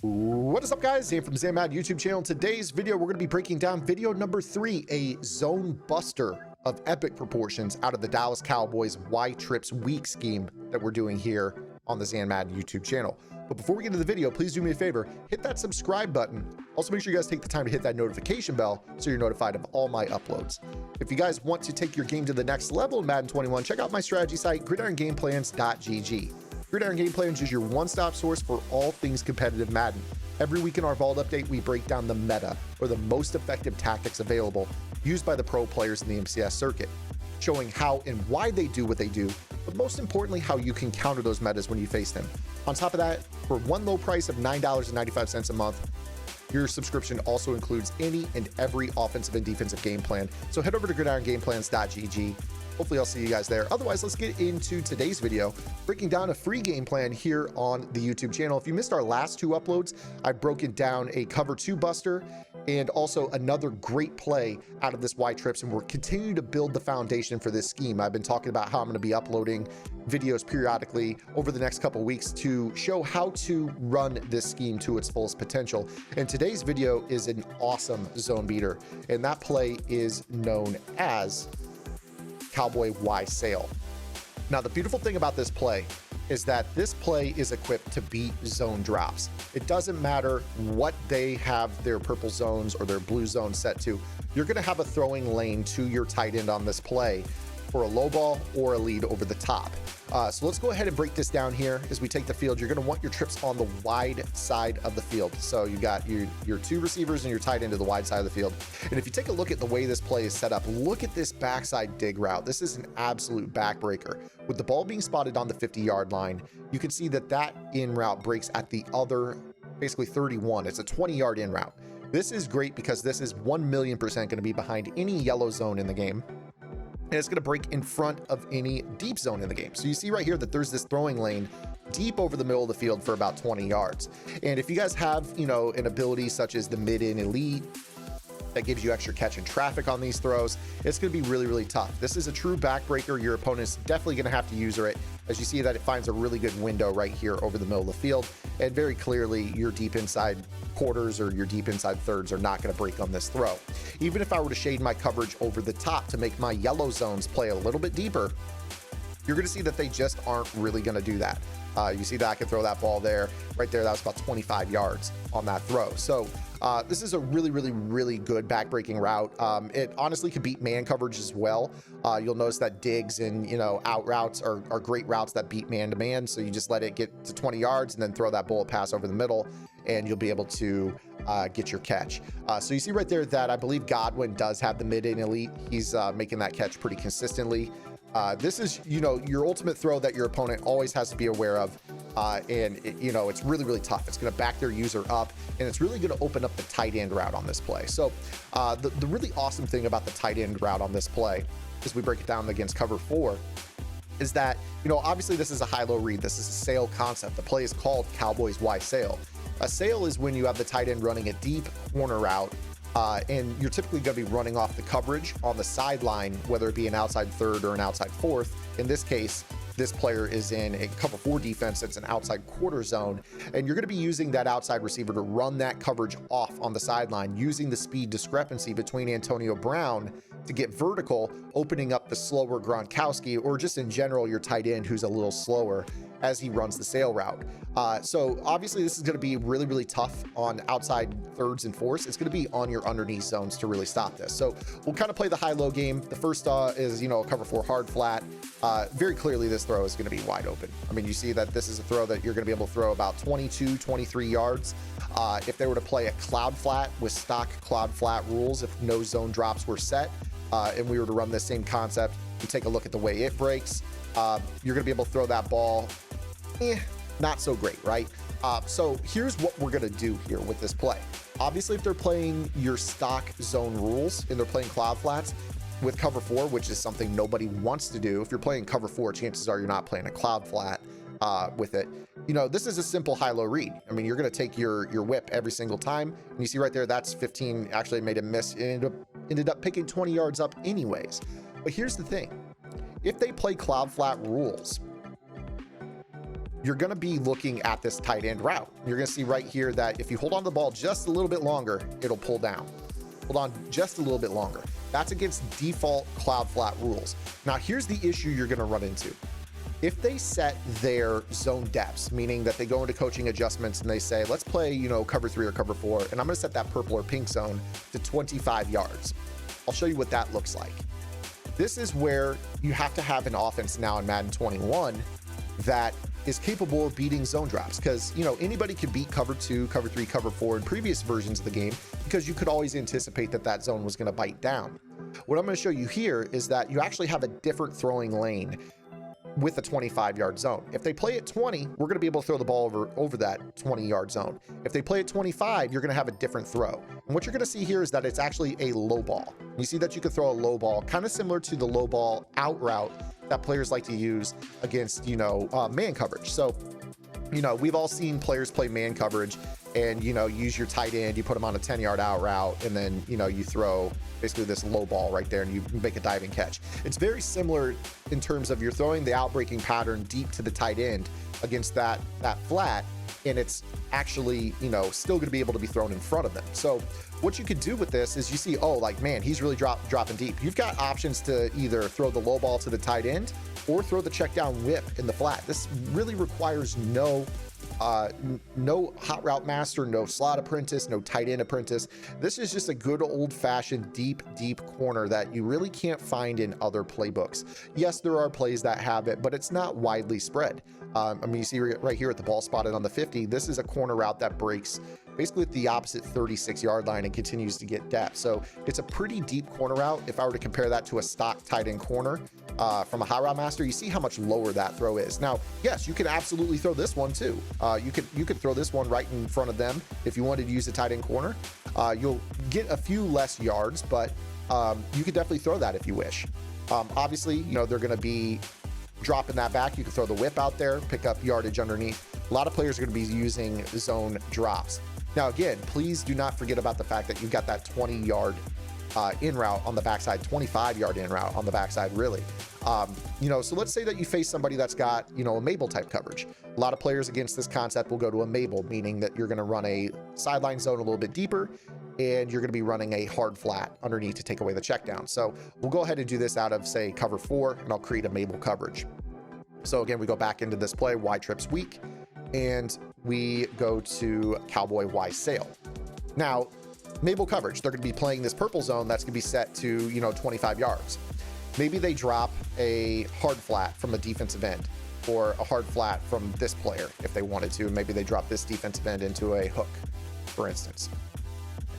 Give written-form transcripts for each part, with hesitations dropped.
What is up, guys? Zan from the Madden YouTube channel. In today's video, we're going to be breaking down video number 3, a zone buster of epic proportions out of the Dallas Cowboys Y-Trips week scheme that we're doing here on the Zan Madden YouTube channel. But before we get into the video, please do me a favor, hit that subscribe button. Also, make sure you guys take the time to hit that notification bell so you're notified of all my uploads. If you guys want to take your game to the next level in Madden 21, check out my strategy site, gridirongameplans.gg. Gridiron Game Plans is your one-stop source for all things competitive Madden. Every week in our Vault Update, we break down the meta, or the most effective tactics available, used by the pro players in the MCS circuit, showing how and why they do what they do, but most importantly, how you can counter those metas when you face them. On top of that, for one low price of $9.95 a month, your subscription also includes any and every offensive and defensive game plan. So head over to gridirongameplans.gg. Hopefully I'll see you guys there. Otherwise, let's get into today's video, breaking down a free game plan here on the YouTube channel. If you missed our last 2 uploads, I've broken down a cover 2 buster and also another great play out of this Y-Trips, and we're continuing to build the foundation for this scheme. I've been talking about how I'm going to be uploading videos periodically over the next couple weeks to show how to run this scheme to its fullest potential. And today's video is an awesome zone beater, and that play is known as Cowboy Y Sail. Now, the beautiful thing about this play is that this play is equipped to beat zone drops. It doesn't matter what they have their purple zones or their blue zones set to. You're going to have a throwing lane to your tight end on this play for a low ball or a lead over the top. So let's go ahead and break this down here. As we take the field, you're going to want your trips on the wide side of the field. So you got your 2 receivers and your tight end to the wide side of the field. And if you take a look at the way this play is set up, look at this backside dig route. This is an absolute backbreaker. With the ball being spotted on the 50-yard line, you can see that that in route breaks at the other, basically 31. It's a 20-yard in route. This is great because this is 1,000,000% going to be behind any yellow zone in the game. And it's going to break in front of any deep zone in the game. So you see right here that there's this throwing lane deep over the middle of the field for about 20 yards. And if you guys have, an ability such as the mid-in elite that gives you extra catch and traffic on these throws, it's going to be really, really tough. This is a true backbreaker. Your opponent's definitely going to have to user it. As you see that it finds a really good window right here over the middle of the field. And very clearly your deep inside quarters or your deep inside thirds are not going to break on this throw. Even if I were to shade my coverage over the top to make my yellow zones play a little bit deeper, you're going to see that they just aren't really going to do that. You see that I can throw that ball there, right there. That was about 25 yards on that throw. So this is a really, really, really good backbreaking route. It honestly could beat man coverage as well. You'll notice that digs and, out routes are great routes that beat man to man. So you just let it get to 20 yards and then throw that bullet pass over the middle, and you'll be able to get your catch. So you see right there that I believe Godwin does have the mid-in elite. He's making that catch pretty consistently. This is, your ultimate throw that your opponent always has to be aware of. And it's really, really tough. It's going to back their user up, and it's really going to open up the tight end route on this play. So the really awesome thing about the tight end route on this play, as we break it down against cover 4, is that, obviously this is a high-low read. This is a sail concept. The play is called Cowboys Y Sail. A sail is when you have the tight end running a deep corner route, and you're typically going to be running off the coverage on the sideline, whether it be an outside third or an outside fourth. In this case, this player is in a cover 4 defense. It's an outside quarter zone, and you're going to be using that outside receiver to run that coverage off on the sideline, using the speed discrepancy between Antonio Brown to get vertical, opening up the slower Gronkowski, or just in general your tight end who's a little slower as he runs the sail route. So obviously this is going to be really, really tough on outside thirds and fourths. It's going to be on your underneath zones to really stop this. So we'll kind of play the high-low game. The first is, a cover 4 hard flat. Very clearly this throw is going to be wide open. I mean, you see that this is a throw that you're going to be able to throw about 22, 23 yards. If they were to play a cloud flat with stock cloud flat rules, if no zone drops were set, and we were to run this same concept, you take a look at the way it breaks, you're going to be able to throw that ball not so great, right? So here's what we're going to do here with this play. Obviously, if they're playing your stock zone rules and they're playing cloud flats with cover 4, which is something nobody wants to do, if you're playing cover 4, chances are you're not playing a cloud flat with it. This is a simple high-low read. I mean, you're going to take your whip every single time, and you see right there, that's 15. Actually made a miss. It ended up picking 20 yards up anyways. But here's the thing. If they play cloud flat rules, you're going to be looking at this tight end route. You're going to see right here that if you hold on to the ball just a little bit longer, it'll pull down. Hold on just a little bit longer. That's against default cloud flat rules. Now, here's the issue you're going to run into. If they set their zone depths, meaning that they go into coaching adjustments and they say, let's play, you know, cover 3 or cover 4, and I'm going to set that purple or pink zone to 25 yards. I'll show you what that looks like. This is where you have to have an offense now in Madden 21 that is capable of beating zone drops, because, you know, anybody could beat cover 2, cover 3, cover 4 in previous versions of the game because you could always anticipate that that zone was going to bite down. What I'm going to show you here is that you actually have a different throwing lane with a 25-yard zone. If they play at 20, we're going to be able to throw the ball over that 20-yard zone. If they play at 25, you're going to have a different throw. And what you're going to see here is that it's actually a low ball. You see that you can throw a low ball, kind of similar to the low ball out route that players like to use against, you know, man coverage. So, you know, we've all seen players play man coverage and, you know, use your tight end, you put them on a 10-yard out route, and then, you know, you throw basically this low ball right there and you make a diving catch. It's very similar in terms of you're throwing the outbreaking pattern deep to the tight end against that flat, and it's actually, you know, still going to be able to be thrown in front of them. So what you could do with this is you see, oh, like, man, he's really dropping deep. You've got options to either throw the low ball to the tight end or throw the check down whip in the flat. This really requires no hot route master, no slot apprentice, no tight end apprentice. This is just a good old-fashioned deep corner that you really can't find in other playbooks. Yes, there are plays that have it, but it's not widely spread. I mean, you see right here at the ball spotted on the 50, this is a corner route that breaks basically at the opposite 36-yard line and continues to get depth. So it's a pretty deep corner route. If I were to compare that to a stock tight end corner from a hot route master, you see how much lower that throw is. Now, yes, you can absolutely throw this one too. You could throw this one right in front of them if you wanted to use a tight end corner. You'll get a few less yards, but you could definitely throw that if you wish. Obviously, you know, they're going to be dropping that back. You can throw the whip out there, pick up yardage underneath. A lot of players are going to be using zone drops. Now, again, please do not forget about the fact that you've got that 20-yard in route on the backside, 25-yard in route on the backside, really. You know, so let's say that you face somebody that's got, you know, a Mabel type coverage. A lot of players against this concept will go to a Mabel, meaning that you're going to run a sideline zone a little bit deeper, and you're going to be running a hard flat underneath to take away the check down. So we'll go ahead and do this out of, say, cover 4, and I'll create a Mabel coverage. So again, we go back into this play, Y-Trips weak, and we go to Cowboy Y Sail. Now, Mabel coverage, they're going to be playing this purple zone that's going to be set to, you know, 25 yards. Maybe they drop a hard flat from a defensive end or a hard flat from this player if they wanted to. Maybe they drop this defensive end into a hook, for instance.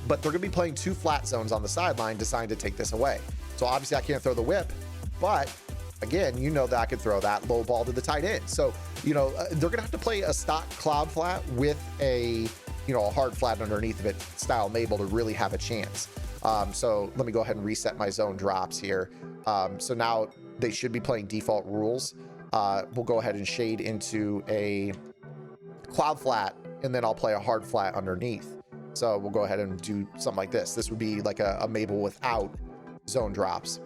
But they're going to be playing 2 flat zones on the sideline designed to take this away. So obviously I can't throw the whip, but again, you know that I could throw that low ball to the tight end. So, you know, they're going to have to play a stock cloud flat with a, you know, a hard flat underneath of it style Mabel to really have a chance. So let me go ahead and reset my zone drops here. So now they should be playing default rules. We'll go ahead and shade into a cloud flat, and then I'll play a hard flat underneath. So we'll go ahead and do something like this. This would be like a Mabel without zone drops.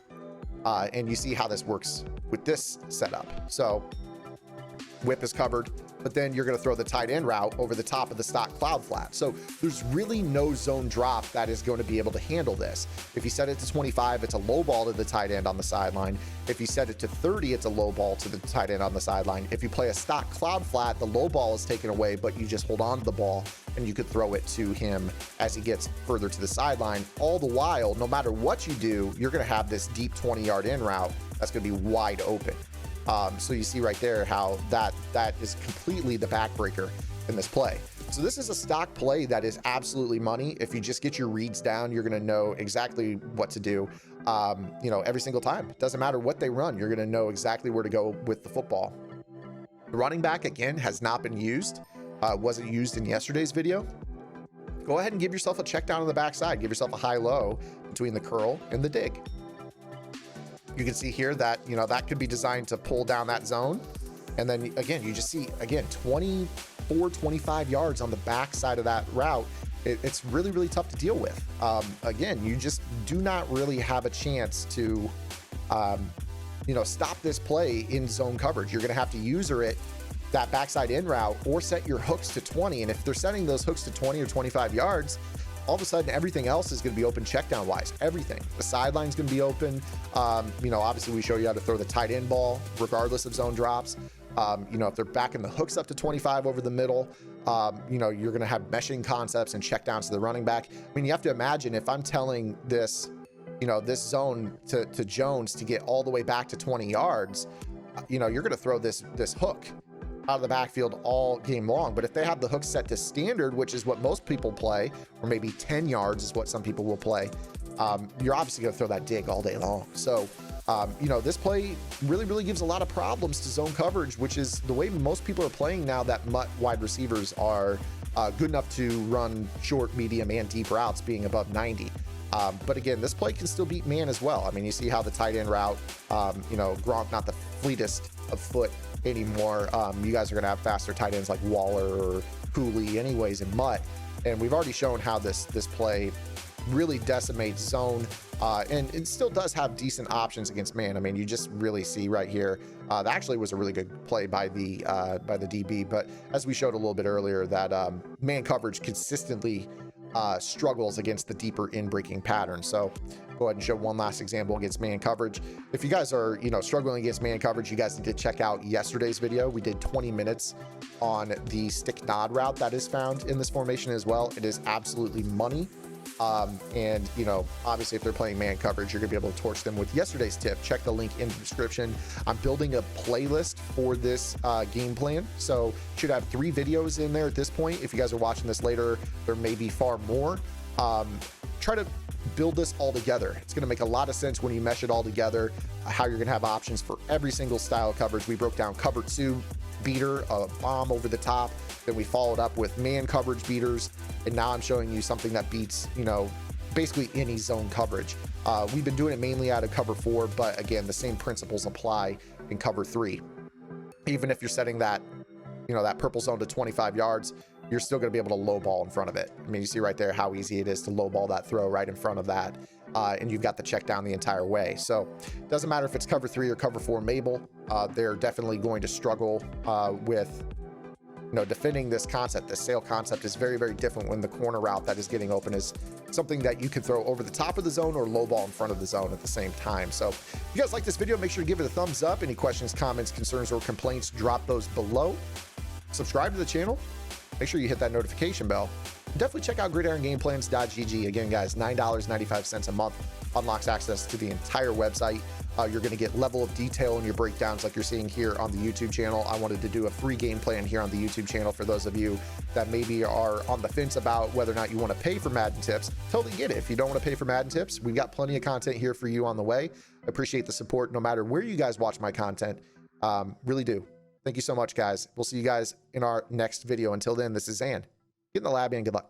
And you see how this works with this setup. So whip is covered, but then you're going to throw the tight end route over the top of the stock cloud flat. So there's really no zone drop that is going to be able to handle this. If you set it to 25, it's a low ball to the tight end on the sideline. If you set it to 30, it's a low ball to the tight end on the sideline. If you play a stock cloud flat, the low ball is taken away, but you just hold on to the ball and you could throw it to him as he gets further to the sideline. All the while, no matter what you do, you're going to have this deep 20-yard in route that's going to be wide open. So you see right there how that is completely the backbreaker in this play. So this is a stock play that is absolutely money. If you just get your reads down, you're going to know exactly what to do, you know, every single time. It doesn't matter what they run. You're going to know exactly where to go with the football. The running back, again, has not been used. Wasn't used in yesterday's video. Go ahead and give yourself a check down on the backside. Give yourself a high-low between the curl and the dig. You can see here that, you know, that could be designed to pull down that zone. And then again, you just see, again, 24, 25 yards on the backside of that route. It's really, really tough to deal with. Again, you just do not really have a chance to, you know, stop this play in zone coverage. You're going to have to user it that backside in route or set your hooks to 20. And if they're setting those hooks to 20 or 25 yards, all of a sudden everything else is going to be open check down wise. Everything, the sideline's going to be open. You know, obviously we show you how to throw the tight end ball regardless of zone drops. You know, if they're backing the hooks up to 25 over the middle, you know, you're going to have meshing concepts and check downs to the running back. I mean, you have to imagine if I'm telling this, you know, this zone to Jones to get all the way back to 20 yards, you know, you're going to throw this hook out of the backfield all game long. But if they have the hook set to standard, which is what most people play, or maybe 10 yards is what some people will play, you're obviously going to throw that dig all day long. So, you know, this play really gives a lot of problems to zone coverage, which is the way most people are playing now that MUT wide receivers are good enough to run short, medium, and deep routes being above 90. But again, this play can still beat man as well. I mean, you see how the tight end route, you know, Gronk, not the fleetest of foot anymore. You guys are going to have faster tight ends like Waller or Cooley anyways in MUT. And we've already shown how this play really decimates zone, and it still does have decent options against man. I mean, you just really see right here, that actually was a really good play by the DB. But as we showed a little bit earlier, that man coverage consistently struggles against the deeper in-breaking pattern. So go ahead and show one last example against man coverage. If you guys are, you know, struggling against man coverage, you guys need to check out yesterday's video. We did 20 minutes on the stick nod route that is found in this formation as well. It is absolutely money. And, you know, obviously if they're playing man coverage, you're gonna be able to torch them with yesterday's tip. Check the link in the description. I'm building a playlist for this game plan, so should have 3 videos in there at this point. If you guys are watching this later, there may be far more. Try to build this all together. It's going to make a lot of sense when you mesh it all together, how you're going to have options for every single style of coverage. We broke down cover 2 beater, a bomb over the top, then we followed up with man coverage beaters, and now I'm showing you something that beats, you know, basically any zone coverage. We've been doing it mainly out of cover 4, but again, the same principles apply in cover 3. Even if you're setting that, you know, that purple zone to 25 yards, you're still going to be able to low ball in front of it. I mean, you see right there how easy it is to low ball that throw right in front of that. And you've got the check down the entire way. So it doesn't matter if it's cover 3 or cover 4 Mabel. They're definitely going to struggle with, you know, defending this concept. The sail concept is very different when the corner route that is getting open is something that you can throw over the top of the zone or low ball in front of the zone at the same time. So if you guys like this video, make sure to give it a thumbs up. Any questions, comments, concerns, or complaints, drop those below. Subscribe to the channel. Make sure you hit that notification bell. Definitely check out gridirongameplans.gg. Again, guys, $9.95 a month unlocks access to the entire website. You're going to get level of detail in your breakdowns like you're seeing here on the YouTube channel. I wanted to do a free game plan here on the YouTube channel for those of you that maybe are on the fence about whether or not you want to pay for Madden tips. Totally get it. If you don't want to pay for Madden tips, we've got plenty of content here for you on the way. I appreciate the support no matter where you guys watch my content. Really do. Thank you so much, guys. We'll see you guys in our next video. Until then, this is Zan. Get in the lab and good luck.